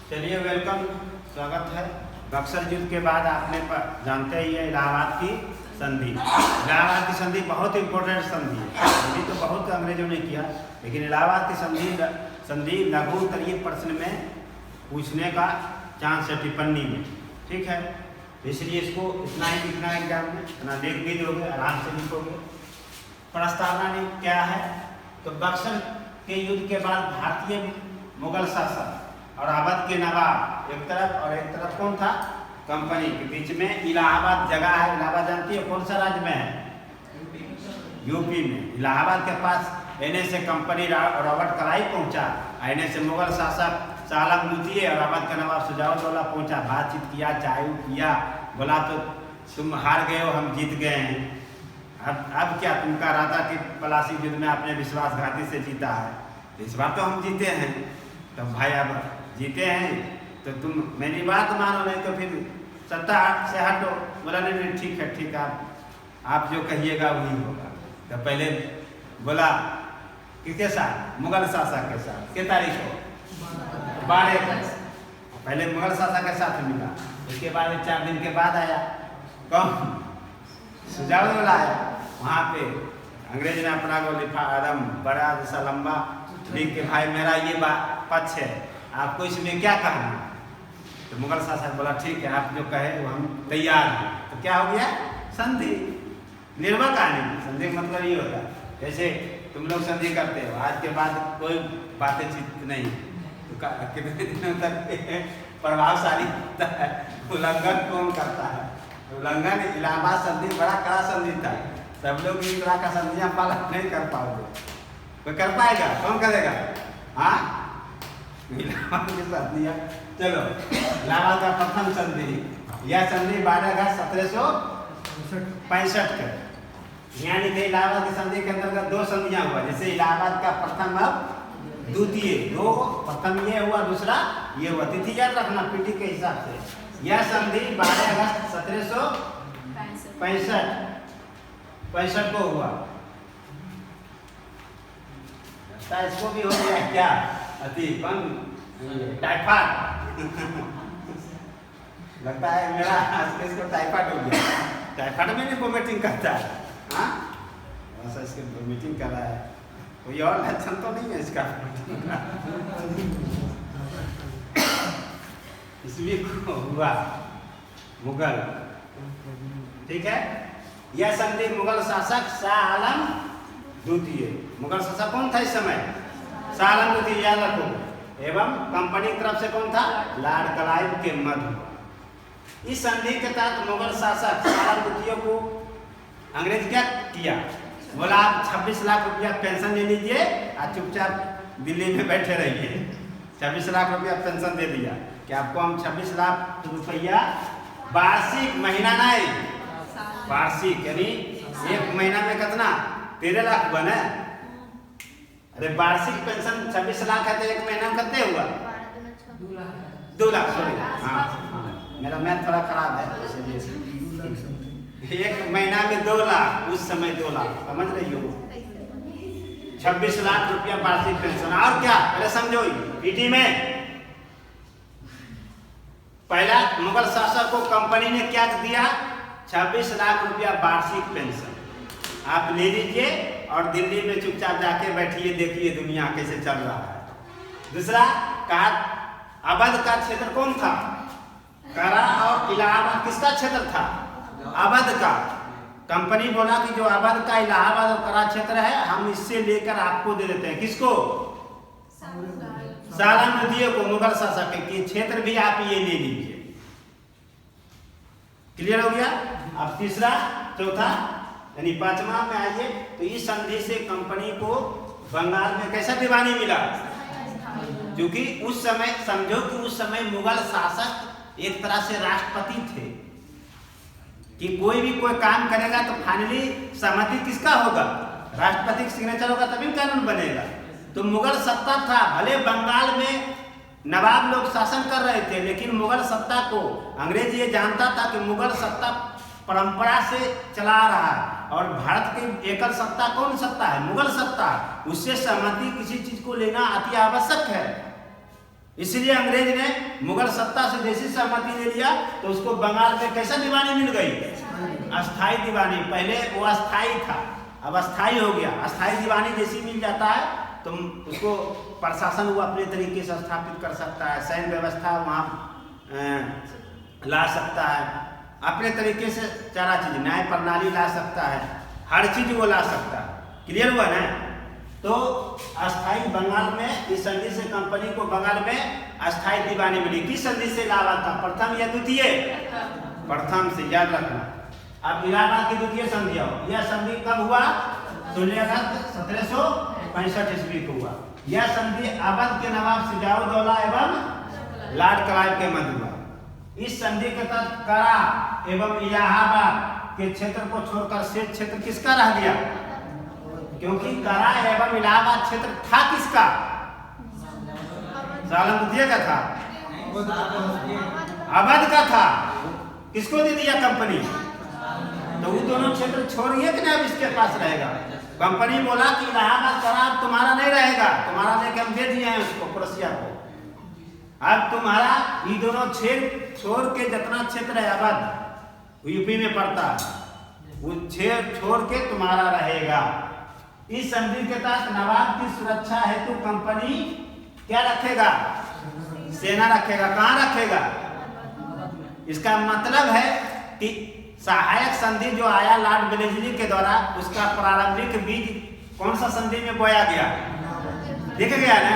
चलिए वेलकम, स्वागत है। बक्सर युद्ध के बाद आपने जानते ही है इलाहाबाद की संधि। इलाहाबाद की संधि बहुत इंपॉर्टेंट संधि है। संधि तो बहुत अंग्रेजों ने किया, लेकिन इलाहाबाद की संधि लघु उत्तरीय प्रश्न में पूछने का चांस है, टिप्पणी में। ठीक है, इसलिए इसको इतना ही लिखना है एग्जाम में, इतना लिख भी दोगे, आराम से लिखोगे। प्रस्तावना क्या है? तो बक्सर के युद्ध के बाद भारतीय मुगल शासक और अवध के नवाब एक तरफ और एक तरफ कौन था? कंपनी के बीच में इलाहाबाद जगह है। इलाहाबाद जानती है कौन सा राज्य में है? यूपी में। इलाहाबाद के पास एने से कंपनी रॉबर्ट क्लाइव पहुंचा, एने से मुगल शासक शाह आलम द्वितीय और अवध का नवाब शुजाउद्दौला पहुंचा। बातचीत किया, चाय किया, बोला तो तुम हार गए हो, हम जीत गए हैं। अब क्या तुम कह रहा था कि पलासी युद्ध में आपने विश्वासघाती से जीता है, इस बार तो हम जीते हैं। तो भाई अब जीते हैं तो तुम मेरी बात मानो, नहीं तो फिर सत्ता से हटो। बोला नहीं ठीक है, ठीक है, आप जो कहिएगा वही होगा। तो पहले बोला किसके साथ? मुगल शासक के साथ। किस तारीख को? 12 को। पहले मुगल शासक के साथ मिला, उसके बाद 4 दिन के बाद आया कौन? शुजाउद्दौला आया। वहाँ पे अंग्रेज ने अपना को लिखा एकदम बड़ा जैसा लंबा लिख के, भाई मेरा ये पक्ष है, आपको इसमें क्या कहना? तो मुगल शासक बोला ठीक है, आप जो कहे वो हम तैयार हैं। तो क्या हो गया? संधि। निर्भर कहानी। संधि मतलब ये होता है जैसे तुम लोग संधि करते हो, आज के बाद कोई बातचीत नहीं, तो कितने दिनों तक प्रभावशाली होता है? उल्लंघन कौन करता है? उल्लंघन। इलाहाबाद संधि बड़ा कड़ा संधि था, सब लोग इस तरह का संधियां पालन नहीं कर पाओगे। कोई कर पाएगा? कौन करेगा? हाँ, इलाहाबाद की संधियां। चलो, इलाहाबाद का प्रथम संधि, यह संधि 12 अगस्त 1765 का। यानी कि इलाहाबाद की संधि के अंतर्गत 2 संधियां हुआ। जैसे इलाहाबाद का प्रथम और द्वितीय, 2, प्रथम ये हुआ, दूसरा ये हुआ। तिथि याद रखना पीटी के हिसाब से। यह संधि 12 अगस्त 1765 को हुआ। इसको भी हो गया क्या? अति टाइफाइड लगता है मेरा, इसको टाइफाइड हो गया। टाइफाइड में नहीं वोमिटिंग करता है। हाँ, ऐसा इसके वोमिटिंग कर रहा है, कोई और लक्षण तो नहीं है इसका। इसलिए हुआ मुगल। ठीक है, यह संधि मुगल शासक शाह आलम द्वितीय, मुगल शासक कौन था इस समय? शाह आलम द्वितीय, याद रखो। एवं कंपनी की तरफ से कौन था? लॉर्ड क्लाइव के मध्य। इस संधि के तहत मुगल शासक शाह आलम द्वितीय को अंग्रेज क्या किया? बोला आप 26 लाख रुपया पेंशन ले लीजिए और चुपचाप दिल्ली में बैठे रहिए। 26 लाख रुपया पेंशन दे दिया कि आपको हम 26 लाख रुपया वार्षिक, महीना नहीं, वार्षिक, यानी एक महीना में कितना? 13 लाख हुआ ना। अरे वार्षिक पेंशन 26 लाख है तो एक महीना में कितने हुआ? 2 लाख। सॉरी, हाँ, मेरा मैथ थोड़ा खराब है, इसलिए एक महीना में 2 लाख, उस समय 2 लाख, समझ रही हो? 26 लाख रुपया वार्षिक पेंशन। और क्या? पहले समझो, पीटी में पहला मुगल शासक को कंपनी ने क्या दिया? 26 लाख रुपया वार्षिक पेंशन आप ले लीजिए और दिल्ली में चुपचाप जाके बैठिए, देखिए दुनिया कैसे चल रहा है। दूसरा कहा अवध का क्षेत्र कौन था? करा और इलाहाबाद किसका क्षेत्र था? अवध का। कंपनी बोला कि जो अवध का, इलाहाबाद और करा क्षेत्र है, हम इससे लेकर आपको दे देते हैं। किसको? शाह आलम द्वितीय को, मुगल शासक के क्षेत्र भी आप ये ले लीजिए। क्लियर हो गया? अब तीसरा, चौथा, यानी 5वां में आइए। तो इस संधि से कंपनी को बंगाल में कैसा दीवानी मिला? क्योंकि उस समय समझो कि उस समय मुगल शासक एक तरह से राष्ट्रपति थे कि कोई भी कोई काम करेगा तो फाइनली सहमति किसका होगा? राष्ट्रपति का सिग्नेचर होगा तभी कानून बनेगा। तो मुगल सत्ता था, भले बंगाल में नवाब लोग शासन कर रहे थे, लेकिन मुगल सत्ता को अंग्रेज ये जानता था कि मुगल सत्ता परंपरा से चला रहा है और भारत की एकल सत्ता कौन सत्ता है? मुगल सत्ता। उससे सहमति किसी चीज को लेना अति आवश्यक है। इसलिए अंग्रेज ने मुगल सत्ता से जैसी सहमति ले लिया तो उसको बंगाल में कैसा दीवानी मिल गई, अस्थाई दीवानी। पहले वो अस्थाई था, अब अस्थाई हो गया। अस्थाई दीवानी जैसी मिल जाता है तो उसको प्रशासन वो अपने तरीके से स्थापित कर सकता है, सैन्य व्यवस्था वहाँ ला सकता है, अपने तरीके से सारा चीज, न्याय प्रणाली ला सकता है, हर चीज वो ला सकता है। क्लियर हुआ ना? तो अस्थाई बंगाल में इस संधि से कंपनी को बंगाल में अस्थाई दीवानी मिली। किस संधि से? इलाहाबाद था, प्रथम या द्वितीय? प्रथम से, याद रखना। अब इलाहाबाद की द्वितीय संधि आओ, यह संधि कब हुआ? 16 अगस्त 1765 ईस्वी को हुआ। यह संधि अवध के नवाब सिराजुद्दौला एवं लॉर्ड क्लाइव के मध्य हुआ। इस संधि के तहत करा एवं इलाहाबाद के क्षेत्र को छोड़कर शेष क्षेत्र किसका रह गया? क्योंकि करा एवं इलाहाबाद क्षेत्र था किसका? सालम द्वितीय का था, अवध का था। किसको दे दिया? कंपनी। तो वो दोनों क्षेत्र छोड़िए कि ना अब इसके पास रहेगा। कंपनी बोला कि इलाहाबाद करा अब तुम्हारा नहीं रहेगा, तुम्हारा लेके हम दे दिए हैं उसको, प्रोसिया को। अब तुम्हारा ये दोनों क्षेत्र छोड़ के जितना क्षेत्र है अवध यूपी में पड़ता है, वो क्षेत्र छोड़ के तुम्हारा रहेगा। इस संधि के तहत नवाब की सुरक्षा हेतु कंपनी क्या रखेगा? सेना रखेगा। कहाँ रखेगा? इसका मतलब है कि सहायक संधि जो आया लॉर्ड वेलेस्ली के द्वारा, उसका प्रारंभिक बीज कौन सा संधि में बोया गया? देख गया ना,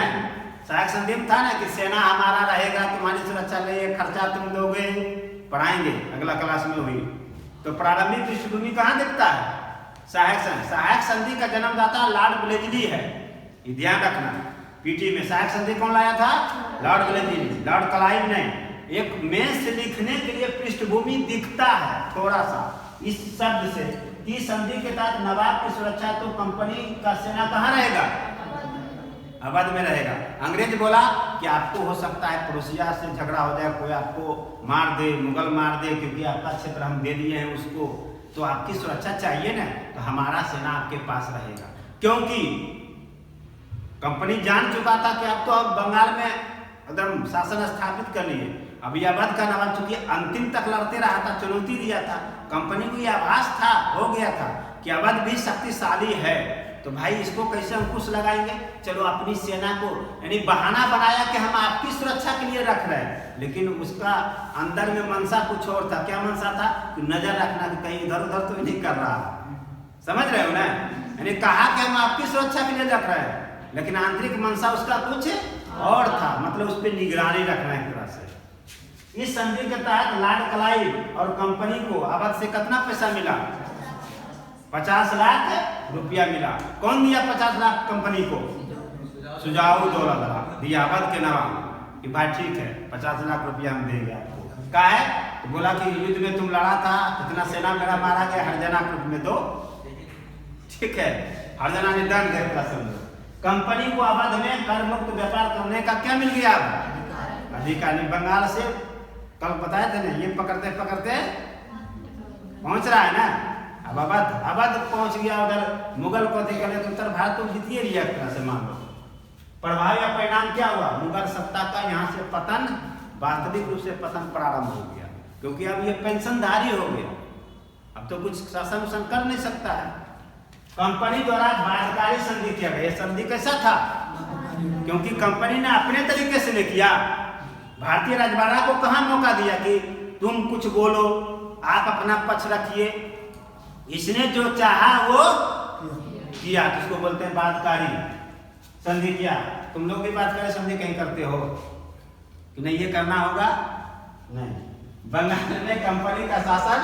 सहायक संधि में था ना कि सेना हमारा रहेगा, तुम्हारी सुरक्षा ले, खर्चा तुम दोगे, पढ़ाएंगे, अगला क्लास में हुई। तो प्रारंभिक पृष्ठभूमि कहाँ दिखता है? सहायक संधि। सहायक संधि का जन्मदाता लॉर्ड वेलेस्ली है, ये ध्यान रखना। पीटी में सहायक संधि कौन लाया था? लॉर्ड वेलेस्ली, लॉर्ड क्लाइव ने। एक मेंस लिखने के लिए पृष्ठभूमि दिखता है थोड़ा सा इस शब्द से कि संधि के तहत नवाब की सुरक्षा तो कंपनी का सेना कहाँ रहेगा? अवध में रहेगा। अंग्रेज बोला कि आपको हो सकता है प्रोसिया से झगड़ा हो जाए, कोई आपको मार दे, मुगल मार दे, क्योंकि आपका क्षेत्र हम दे दिए हैं उसको, तो आपकी सुरक्षा चाहिए ना, तो हमारा सेना आपके पास रहेगा। क्योंकि कंपनी जान चुका था कि अब तो अब बंगाल में एकदम शासन स्थापित कर लिए। अभी अवध का नवाब चूंकि अंतिम तक लड़ते रहा था, चुनौती दिया था, कंपनी को यह आभास था, हो गया था कि अवध भी शक्तिशाली है, तो भाई इसको कैसे अंकुश लगाएंगे? चलो अपनी सेना को, यानी बहाना बनाया कि हम आपकी सुरक्षा के लिए रख रहे हैं, लेकिन उसका अंदर में मनसा कुछ और था। क्या मनसा था? कि नजर रखना कि कहीं इधर उधर तो नहीं कर रहा। समझ रहे हो ना? यानी कहा कि हम आपकी सुरक्षा के लिए रख रहे हैं, लेकिन आंतरिक मनसा उसका कुछ और था, मतलब उस पर निगरानी रखना एक तरह से। इस संधि के तहत लॉर्ड क्लाइव और कंपनी को अवध से कितना पैसा मिला? 50 लाख रुपया मिला। कौन दिया 50 लाख कंपनी को? सिराजुद्दौला दिया अवध के नवाब कि भाई ठीक है 50 लाख रुपया हम देंगे आपको। कहा है? तो बोला कि युद्ध में तुम लड़ा था, कितना सेना मेरा मारा गया, हरजना के रूप में दो। ठीक है, हरजना ने दंड देता समझो। कंपनी को अवध में कर मुक्त व्यापार करने का क्या मिल गया? अधिकार। बंगाल से कल बताए थे ना, ये पकड़ते पकड़ते पहुंच रहा है ना, अब अवध पहुंच गया। उधर मुगल को अधिकार तो उत्तर भारत तो जीतिए लिया एक तरह से मान लो। प्रभाव या परिणाम क्या हुआ? मुगल सत्ता का यहाँ से पतन, वास्तविक रूप से पतन प्रारंभ हो गया, क्योंकि अब ये पेंशनधारी हो गया, अब तो कुछ शासन उसन कर नहीं सकता है। कंपनी द्वारा बाध्यकारी संधि किया गया। यह संधि कैसा था? क्योंकि कंपनी ने अपने तरीके से नहीं किया, भारतीय राजवाड़ा को कहाँ मौका दिया कि तुम कुछ बोलो, आप अपना पक्ष रखिए। इसने जो चाहा वो किया, जिसको बोलते हैं बाध्यकारी संधि किया। तुम लोग भी बाध्यकारी संधि कहीं करते हो कि नहीं ये करना होगा? नहीं। बंगाल में कंपनी का शासन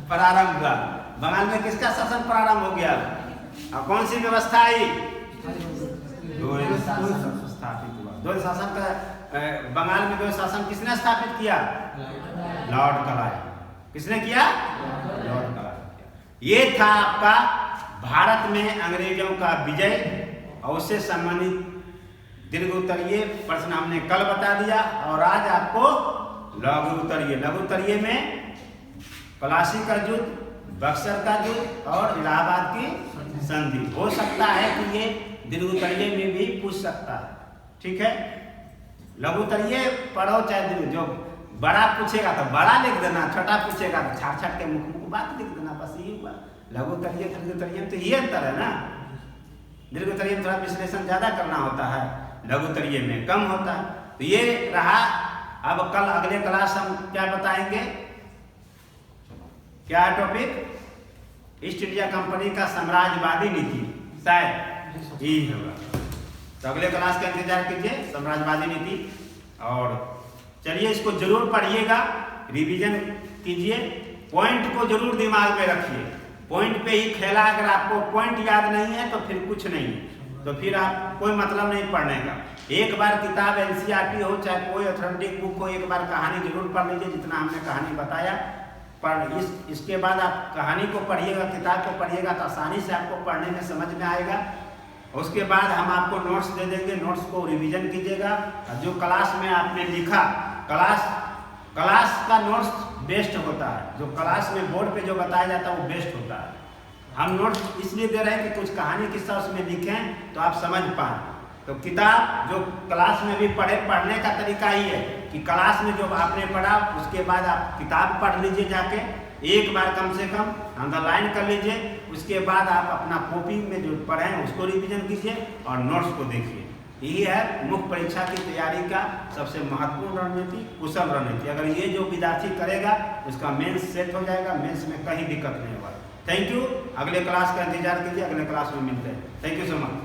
प्रारंभ हुआ। बंगाल में किसका शासन प्रारंभ हो गया? और कौन सी व्यवस्था आई? द्वैध शासन स्थापित हुआ। द्वैध शासन का बंगाल में द्वैध शासन किसने स्थापित किया? Lord Clive. किसने किया? Lord Clive. ये था आपका भारत में अंग्रेजों का विजय, और उससे संबंधित दीर्घ उत्तरीय प्रश्न हमने कल बता दिया, और आज आपको लघु उत्तरीय। लघु उत्तरीय में प्लासी का युद्ध, बक्सर का युद्ध और इलाहाबाद की संधि। हो सकता है कि ये दीर्घ उत्तरीय में भी पूछ सकता है। ठीक है। लघु उत्तरीय पढ़ो चाहे जो बड़ा पूछेगा तो बड़ा लिख देना, छोटा पूछेगा तो छाट छाट के मुख मुख बात लिख देना, बस यही हुआ। लघु उत्तरीय दीर्घ उत्तरीय में तो ये अंतर है ना, दीर्घ उत्तरीय में थोड़ा विश्लेषण ज्यादा करना होता है, लघु उत्तरीय में कम होता है। तो ये रहा। अब कल अगले क्लास हम क्या बताएंगे, क्या है टॉपिक, ईस्ट इंडिया कंपनी का साम्राज्यवादी नीति, शायद यही होगा। तो अगले क्लास का इंतजार कीजिए, साम्राज्यवादी नीति। और चलिए इसको जरूर पढ़िएगा, रिवीजन कीजिए, पॉइंट को जरूर दिमाग में रखिए, पॉइंट पे ही खेला। अगर आपको पॉइंट याद नहीं है तो फिर कुछ नहीं, तो फिर आप कोई मतलब नहीं पढ़ने का। एक बार किताब एनसीईआरटी हो चाहे कोई ऑथेंटिक बुक हो, एक बार कहानी जरूर पढ़ लीजिए, जितना हमने कहानी बताया। पर इसके बाद आप कहानी को पढ़िएगा, किताब को पढ़िएगा तो आसानी से आपको पढ़ने में समझ में आएगा। उसके बाद हम आपको नोट्स दे देंगे, नोट्स को रिवीजन कीजिएगा। जो क्लास में आपने लिखा, क्लास का नोट्स बेस्ट होता है, जो क्लास में बोर्ड पे जो बताया जाता है वो बेस्ट होता है। हम नोट्स इसलिए दे रहे हैं कि कुछ कहानी किस्सा उसमें लिखें तो आप समझ पाएं। तो किताब जो क्लास में भी पढ़ने का तरीका ही है कि क्लास में जो आपने पढ़ा उसके बाद आप किताब पढ़ लीजिए, जाके एक बार कम से कम अंडरलाइन कर लीजिए। उसके बाद आप अपना कॉपी में जो पढ़े हैं उसको रिवीजन कीजिए और नोट्स को देखिए। यही है मुख्य परीक्षा की तैयारी का सबसे महत्वपूर्ण रणनीति, कुशल रणनीति। अगर ये जो विद्यार्थी करेगा उसका मेंस सेट हो जाएगा, मेंस में कहीं दिक्कत नहीं होगा। Thank you. अगले क्लास का इंतजार कीजिए, अगले क्लास में मिलते हैं। Thank you so much.